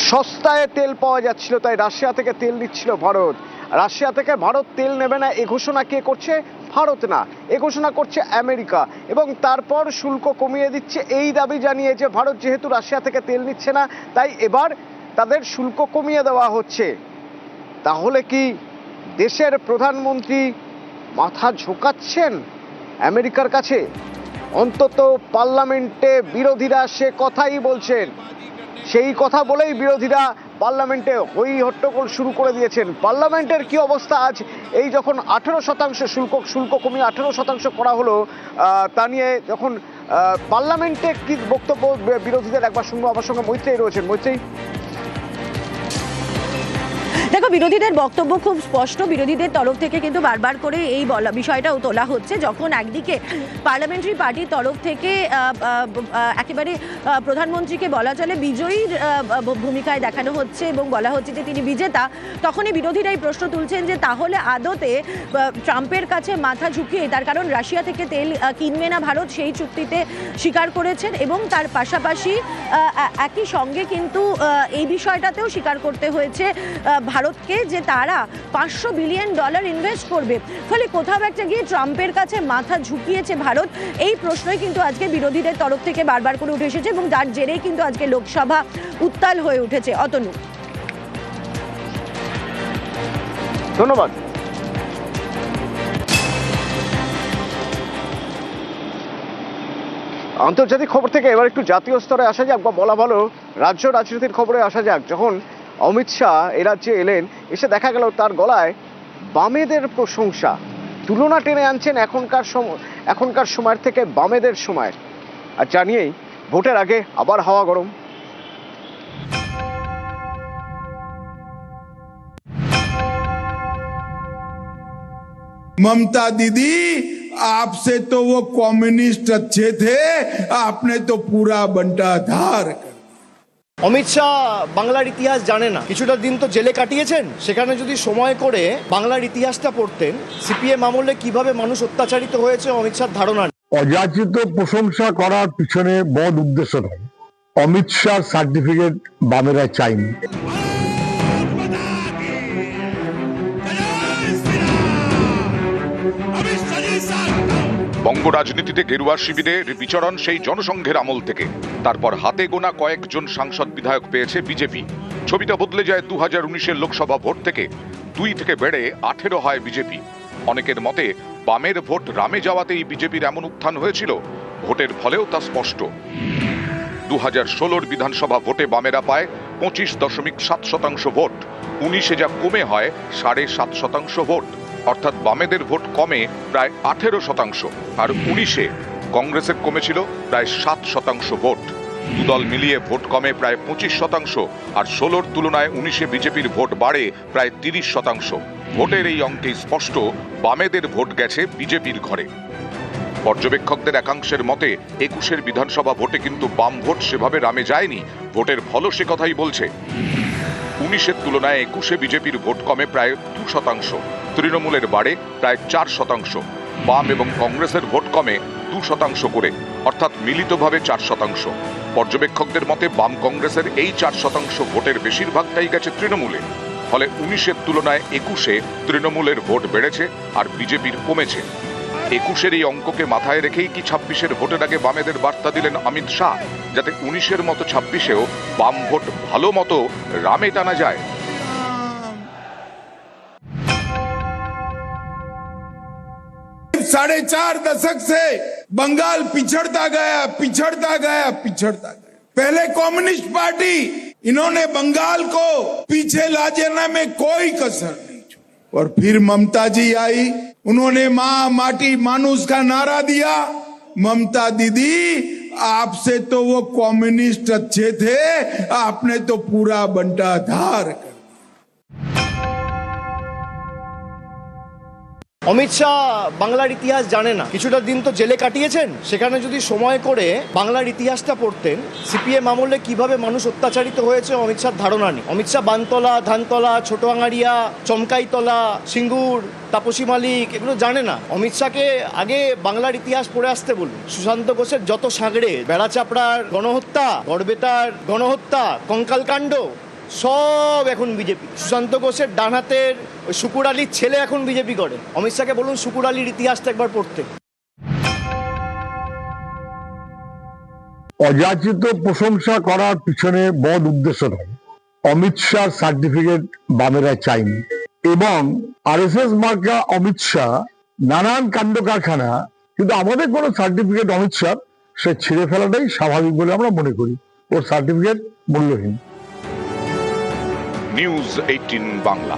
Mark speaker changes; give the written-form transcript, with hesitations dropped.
Speaker 1: সস্তায় তেল পাওয়া যাচ্ছিল, তাই রাশিয়া থেকে তেল নিচ্ছিল ভারত। রাশিয়া থেকে ভারত তেল নেবে না এ ঘোষণা কে করছে? ভারত না, এ ঘোষণা করছে আমেরিকা। এবং তারপর শুল্ক কমিয়ে দিচ্ছে এই দাবি জানিয়ে যে ভারত যেহেতু রাশিয়া থেকে তেল নিচ্ছে না, তাই এবার তাদের শুল্ক কমিয়ে দেওয়া হচ্ছে। তাহলে কি দেশের প্রধানমন্ত্রী মাথা ঝোঁকাচ্ছেন আমেরিকার কাছে? অন্তত পার্লামেন্টে বিরোধীরা সে কথাই বলছেন। সেই কথা বলেই বিরোধীরা পার্লামেন্টে হই হট্টগোল শুরু করে দিয়েছেন। পার্লামেন্টের কি অবস্থা আজ? এই যখন 18% শুল্ক কমিয়ে 18% করা হলো, তা নিয়ে যখন পার্লামেন্টে কি বক্তব্য বিরোধীদের একবার শুনবো। আমার সঙ্গে মৈত্রেয়ী রয়েছেন। মৈত্রেয়ী,
Speaker 2: দেখো, বিরোধীদের বক্তব্য খুব স্পষ্ট। বিরোধীদের তরফ থেকে কিন্তু বারবার করে এই বিষয়টাও তোলা হচ্ছে, যখন একদিকে পার্লামেন্টারি পার্টির তরফ থেকে একেবারে প্রধানমন্ত্রীকে বলা চলে বিজয়ীর ভূমিকায় দেখানো হচ্ছে এবং বলা হচ্ছে যে তিনি বিজেতা, তখনই বিরোধীরা এই প্রশ্ন তুলছেন যে তাহলে আদতে ট্রাম্পের কাছে মাথা ঝুঁকিয়ে, তার কারণ রাশিয়া থেকে তেল কিনবে না ভারত, সেই চুক্তিতে স্বীকার করেছেন এবং তার পাশাপাশি একই সঙ্গে কিন্তু এই বিষয়টাতেও স্বীকার করতে হয়েছে ভারতকে যে তারা $500 বিলিয়ন ইনভেস্ট করবে। ফলে কোথাও একটা গিয়ে ট্রাম্পের কাছে মাথা ঝুঁকিয়েছে ভারত, এই প্রশ্নই কিন্তু আজকে বিরোধীদের তরফ থেকে বারবার করে উঠে এসেছে এবং যার জেরেই কিন্তু আজকে লোকসভা উত্তাল হয়ে উঠেছে। অতনু,
Speaker 1: ধন্যবাদ। আন্তর্জাতিক খবর থেকে এবার একটু জাতীয় স্তরে আসা যাক, বা বলা ভালো রাজ্য রাজনীতির খবরে আসা যাক। যখন অমিত শাহ এ রাজ্যে এলেন, এসে দেখা গেল তার গলায় বামেদের প্রশংসা, তুলনা টেনে আনছেন এখনকার সময়ের থেকে বামেদের সময়। আর জানিয়েই ভোটের আগে আবার হাওয়া গরম।
Speaker 3: ममता दीदी, आपसे तो वो कम्युनिस्ट अच्छे थे, आपने तो पूरा बंटाधार कर।
Speaker 4: অমিত শাহ বাংলার ইতিহাস জানে না। কিছুটা দিন তো জেলে কাটিয়েছেন, সেখানে যদি সময় করে বাংলার ইতিহাসটা পড়তেন, সিপিএম আমলে কিভাবে মানুষ অত্যাচারিত হয়েছে অমিত শাহর ধারণা নেই।
Speaker 5: অযাচিত প্রশংসা করার পিছনে বড় উদ্দেশ্য থাকে। অমিত শাহ সার্টিফিকেট বামেরা চাইনি।
Speaker 6: বঙ্গ রাজনীতিতে গেরুয়া শিবিরের বিচরণ সেই জনসংঘের আমল থেকে। তারপর হাতে গোনা কয়েকজন সাংসদ বিধায়ক পেয়েছে বিজেপি। ছবিটা বদলে যায় 2019-এর লোকসভা ভোট থেকে। 2 থেকে বেড়ে 18 হয় বিজেপি। অনেকের মতে বামের ভোট রামে যাওয়াতেই বিজেপির এমন উত্থান হয়েছিল। ভোটের ফলেও তা স্পষ্ট। 2016-র বিধানসভা ভোটে বামেরা পায় 25.7% ভোট। 19-এ যা কমে হয় 7.5% ভোট, অর্থাৎ বামেদের ভোট কমে প্রায় 18%। আর 19-এ কংগ্রেসের কমেছিল প্রায় 7% ভোট। দুদল মিলিয়ে ভোট কমে প্রায় 25%, আর 16-র তুলনায় 19-এ বিজেপির ভোট বাড়ে প্রায় 30%। ভোটের এই অঙ্কে স্পষ্ট বামেদের ভোট গেছে বিজেপির ঘরে। পর্যবেক্ষকদের একাংশের মতে 21-এর বিধানসভা ভোটে কিন্তু বাম ভোট সেভাবে রামে যায়নি। ভোটের ফলও সে কথাই বলছে। 19-এর তুলনায় 21-এ বিজেপির ভোট কমে প্রায় 2%, তৃণমূলের বাড়ে প্রায় 4%। বাম এবং কংগ্রেসের ভোট কমে 2% করে, অর্থাৎ মিলিতভাবে 4%। পর্যবেক্ষকদের মতে বাম কংগ্রেসের এই 4% ভোটের বেশিরভাগটাই গেছে তৃণমূলে। ফলে 19-এর তুলনায় 21-এ তৃণমূলের ভোট বেড়েছে আর বিজেপির কমেছে। 21-এর এই অঙ্ককে মাথায় রেখেই কি 26-এর ভোটের আগে বামেদের বার্তা দিলেন অমিত শাহ, যাতে 19-এর মতো 26-এও বাম ভোট ভালো মতো রামে টানা যায়।
Speaker 3: 4.5 दशक से बंगाल पिछड़ता गया, पिछड़ता गया, पिछड़ता गया। पहले कम्युनिस्ट पार्टी, इन्होंने बंगाल को पीछे ला जाने में कोई कसर नहीं छोड़ी। और फिर ममता जी आई, उन्होंने माँ माटी मानुष का नारा दिया। ममता दीदी, आपसे तो वो कम्युनिस्ट अच्छे थे, आपने तो पूरा बंटाधार कर।
Speaker 4: অমিত শাহ বাংলার ইতিহাস জানে না। কিছুটা দিন তো জেলে কাটিয়েছেন, সেখানে যদি সময় করে বাংলার ইতিহাসটা পড়তেন, সিপিএম আমলে কিভাবে মানুষ অত্যাচারিত হয়েছে অমিত শাহর ধারণা নেই। অমিত শাহ বানতলা, ধানতলা, ছোট আঙারিয়া, চমকাইতলা, সিঙ্গুর, তাপসী মালিক এগুলো জানে না। অমিত শাহকে আগে বাংলার ইতিহাস পড়ে আসতে বলুন। সুশান্ত ঘোষের যত সাগড়ে, বেড়াচাপড়ার গণহত্যা, গড়বেতার গণহত্যা, কঙ্কালকাণ্ড, সব এখন বিজেপি। সুশান্ত ঘোষের ডান হাতের ওই শুকুর আলীর ছেলে এখন বিজেপি করে। অমিত শাহকে বলুন শুকুর আলীর ইতিহাসটা একবার পড়তে।
Speaker 5: অযাচিত প্রশংসা করার পিছনে বদ উদ্দেশ্য থাকে। অমিত শাহ সার্টিফিকেট বামেরা চায়নি এবং আরএসএস মার্কা অমিত শাহ নানান কাণ্ড কারখানা, কিন্তু আমাদের কোনো সার্টিফিকেট অমিত শাহ সে ছিঁড়ে ফেলাটাই স্বাভাবিক বলে আমরা মনে করি। ওর সার্টিফিকেট মূল্যহীন।
Speaker 6: নিউজ 18 বাংলা।